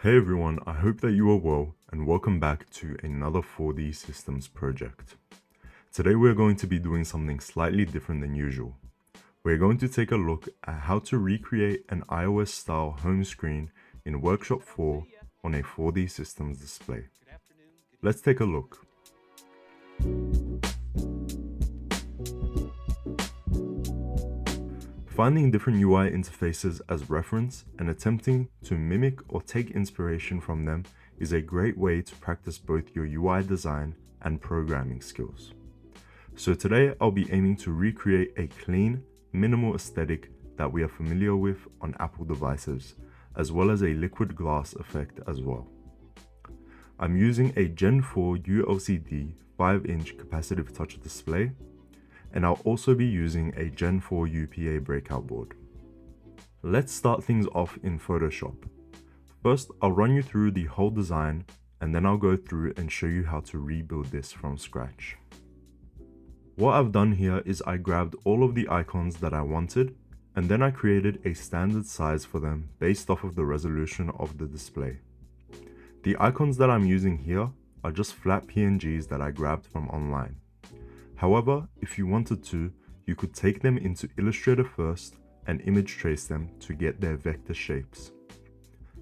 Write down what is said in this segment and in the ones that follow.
Hey everyone, I hope that you are well and welcome back to another 4D Systems project. Today we're going to be doing something slightly different than usual. We're going to take a look at how to recreate an iOS style home screen in Workshop 4 on a 4D Systems display. Let's take a look. Finding different UI interfaces as reference and attempting to mimic or take inspiration from them is a great way to practice both your UI design and programming skills. So today I'll be aiming to recreate a clean, minimal aesthetic that we are familiar with on Apple devices, as well as a liquid glass effect as well. I'm using a Gen 4 ULCD 5-inch capacitive touch display, and I'll also be using a Gen 4 UPA breakout board. Let's start things off in Photoshop. First, I'll run you through the whole design, and then I'll go through and show you how to rebuild this from scratch. What I've done here is I grabbed all of the icons that I wanted, and then I created a standard size for them based off of the resolution of the display. The icons that I'm using here are just flat PNGs that I grabbed from online. However, if you wanted to, you could take them into Illustrator first and image trace them to get their vector shapes.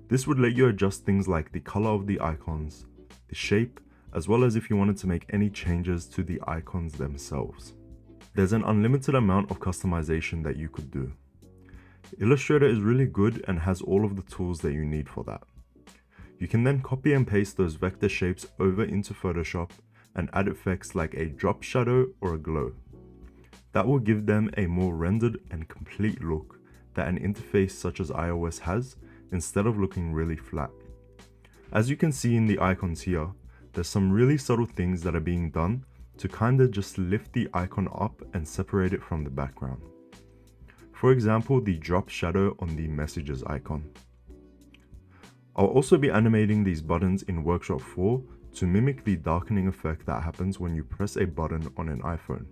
This would let you adjust things like the color of the icons, the shape, as well as if you wanted to make any changes to the icons themselves. There's an unlimited amount of customization that you could do. Illustrator is really good and has all of the tools that you need for that. You can then copy and paste those vector shapes over into Photoshop and add effects like a drop shadow or a glow. That will give them a more rendered and complete look that an interface such as iOS has, instead of looking really flat. As you can see in the icons here, there's some really subtle things that are being done to kinda just lift the icon up and separate it from the background. For example, the drop shadow on the messages icon. I'll also be animating these buttons in Workshop 4 to mimic the darkening effect that happens when you press a button on an iPhone.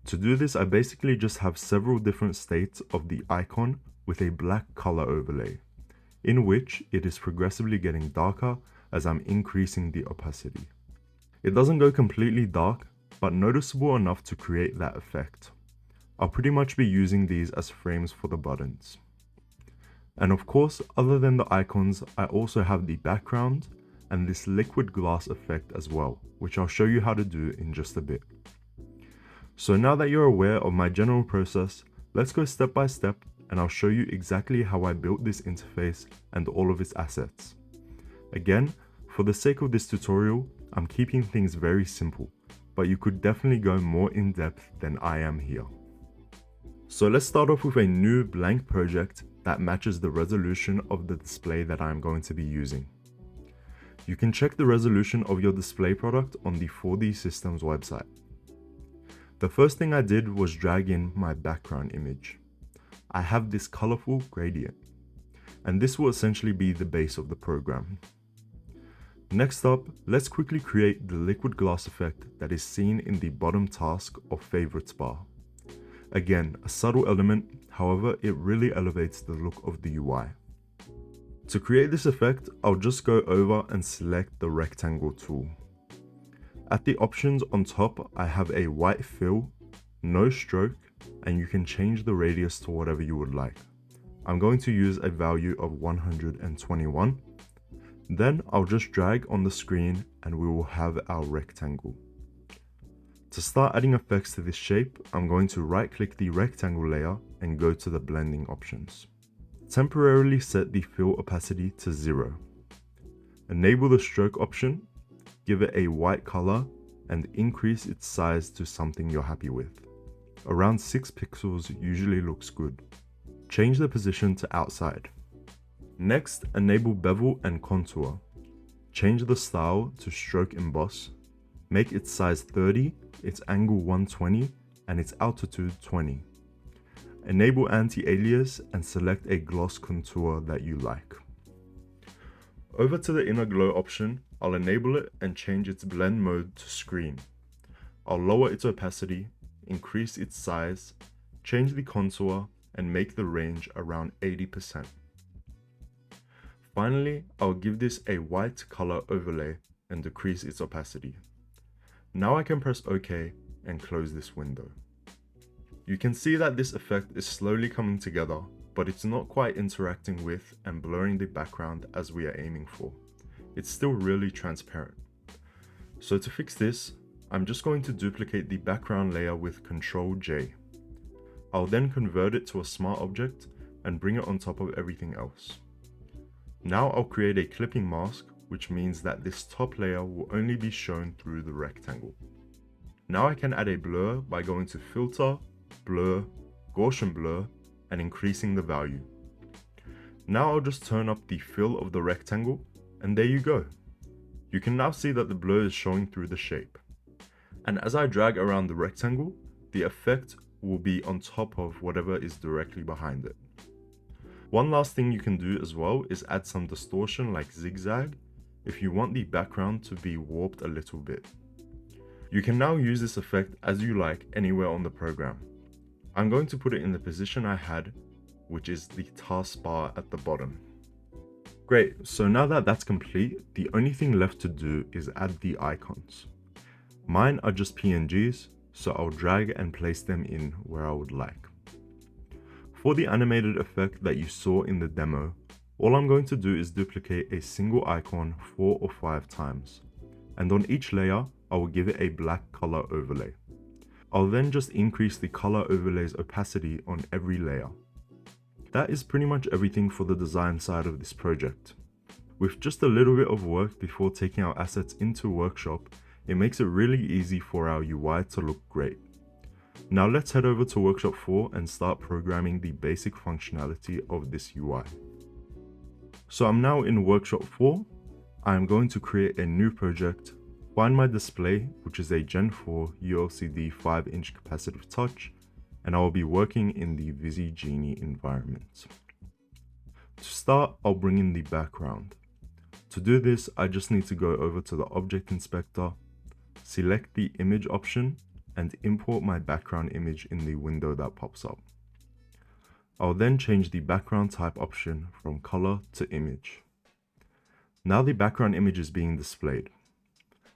To do this, I basically just have several different states of the icon with a black color overlay, in which it is progressively getting darker as I'm increasing the opacity. It doesn't go completely dark, but noticeable enough to create that effect. I'll pretty much be using these as frames for the buttons. And of course, other than the icons, I also have the background and this liquid glass effect as well, which I'll show you how to do in just a bit. So now that you're aware of my general process, let's go step by step and I'll show you exactly how I built this interface and all of its assets. Again, for the sake of this tutorial, I'm keeping things very simple, but you could definitely go more in depth than I am here. So let's start off with a new blank project that matches the resolution of the display that I'm going to be using. You can check the resolution of your display product on the 4D Systems website. The first thing I did was drag in my background image. I have this colorful gradient, and this will essentially be the base of the program. Next up, let's quickly create the liquid glass effect that is seen in the bottom task or favorites bar. Again, a subtle element, however, it really elevates the look of the UI. To create this effect, I'll just go over and select the rectangle tool. At the options on top, I have a white fill, no stroke, and you can change the radius to whatever you would like. I'm going to use a value of 121. Then I'll just drag on the screen and we will have our rectangle. To start adding effects to this shape, I'm going to right-click the rectangle layer and go to the blending options. Temporarily set the fill opacity to 0. Enable the stroke option, give it a white color, and increase its size to something you're happy with. Around 6 pixels usually looks good. Change the position to outside. Next, enable bevel and contour. Change the style to stroke emboss. Make its size 30, its angle 120, and its altitude 20. Enable anti-alias and select a gloss contour that you like. Over to the inner glow option, I'll enable it and change its blend mode to screen. I'll lower its opacity, increase its size, change the contour, and make the range around 80%. Finally, I'll give this a white color overlay and decrease its opacity. Now I can press OK and close this window. You can see that this effect is slowly coming together, but it's not quite interacting with and blurring the background as we are aiming for. It's still really transparent. So to fix this, I'm just going to duplicate the background layer with Ctrl J. I'll then convert it to a smart object and bring it on top of everything else. Now I'll create a clipping mask, which means that this top layer will only be shown through the rectangle. Now I can add a blur by going to Filter, Blur, Gaussian Blur, and increasing the value. Now I'll just turn up the fill of the rectangle, and there you go. You can now see that the blur is showing through the shape. And as I drag around the rectangle, the effect will be on top of whatever is directly behind it. One last thing you can do as well is add some distortion like zigzag if you want the background to be warped a little bit. You can now use this effect as you like anywhere on the program. I'm going to put it in the position I had, which is the taskbar at the bottom. Great, so now that that's complete, the only thing left to do is add the icons. Mine are just PNGs, so I'll drag and place them in where I would like. For the animated effect that you saw in the demo, all I'm going to do is duplicate a single icon 4 or 5 times, and on each layer, I will give it a black color overlay. I'll then just increase the color overlay's opacity on every layer. That is pretty much everything for the design side of this project. With just a little bit of work before taking our assets into Workshop, it makes it really easy for our UI to look great. Now let's head over to Workshop 4 and start programming the basic functionality of this UI. So I'm now in Workshop 4. I'm going to create a new project, find my display, which is a Gen 4 ULCD 5-inch capacitive touch, and I will be working in the ViSi-Genie environment. To start, I'll bring in the background. To do this, I just need to go over to the Object Inspector, select the image option, and import my background image in the window that pops up. I'll then change the background type option from color to image. Now the background image is being displayed.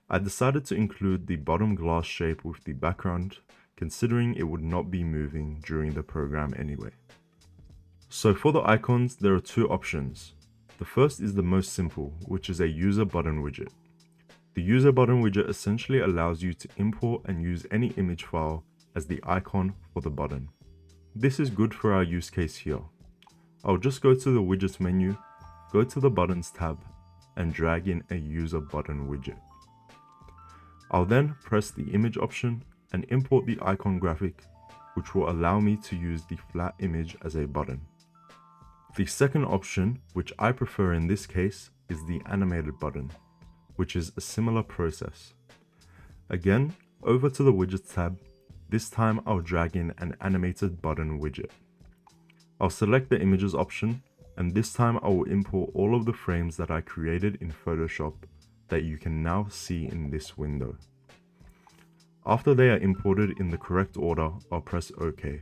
I decided to include the bottom glass shape with the background, considering it would not be moving during the program anyway. So for the icons, there are 2 options. The first is the most simple, which is a user button widget. The user button widget essentially allows you to import and use any image file as the icon for the button. This is good for our use case here. I'll just go to the widgets menu, go to the buttons tab, and drag in a user button widget. I'll then press the image option and import the icon graphic, which will allow me to use the flat image as a button. The second option, which I prefer in this case, is the animated button, which is a similar process. Again, over to the widgets tab, this time I'll drag in an animated button widget. I'll select the images option, and this time I will import all of the frames that I created in Photoshop that you can now see in this window. After they are imported in the correct order, I'll press OK.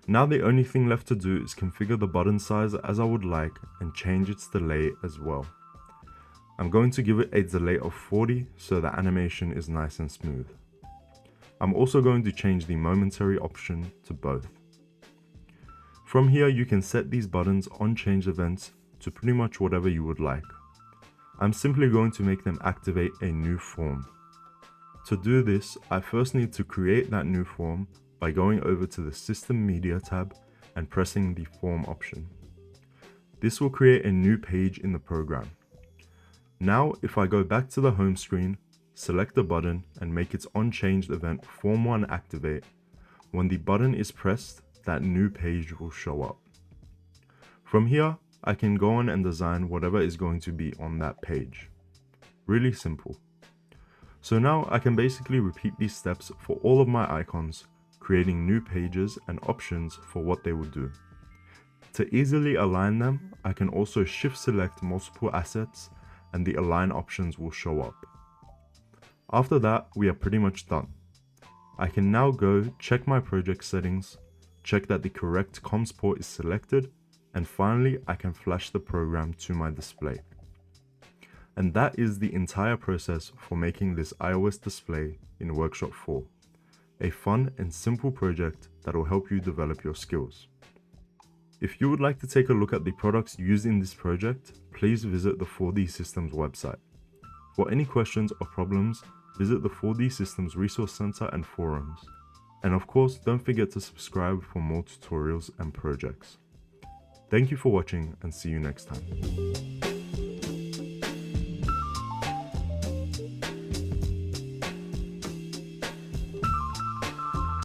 Now the only thing left to do is configure the button size as I would like and change its delay as well. I'm going to give it a delay of 40 so the animation is nice and smooth. I'm also going to change the momentary option to both. From here you can set these buttons on change events to pretty much whatever you would like. I'm simply going to make them activate a new form. To do this, I first need to create that new form by going over to the System Media tab and pressing the Form option. This will create a new page in the program. Now, if I go back to the home screen, select the button and make its on-changed event Form1 activate, when the button is pressed, that new page will show up. From here, I can go on and design whatever is going to be on that page. Really simple. So now I can basically repeat these steps for all of my icons, creating new pages and options for what they will do. To easily align them, I can also shift select multiple assets and the align options will show up. After that, we are pretty much done. I can now go check my project settings, check that the correct comms port is selected, And finally, I can flash the program to my display. And that is the entire process for making this iOS display in Workshop 4. A fun and simple project that will help you develop your skills. If you would like to take a look at the products used in this project, please visit the 4D Systems website. For any questions or problems, visit the 4D Systems Resource Center and forums. And of course, don't forget to subscribe for more tutorials and projects. Thank you for watching and see you next time.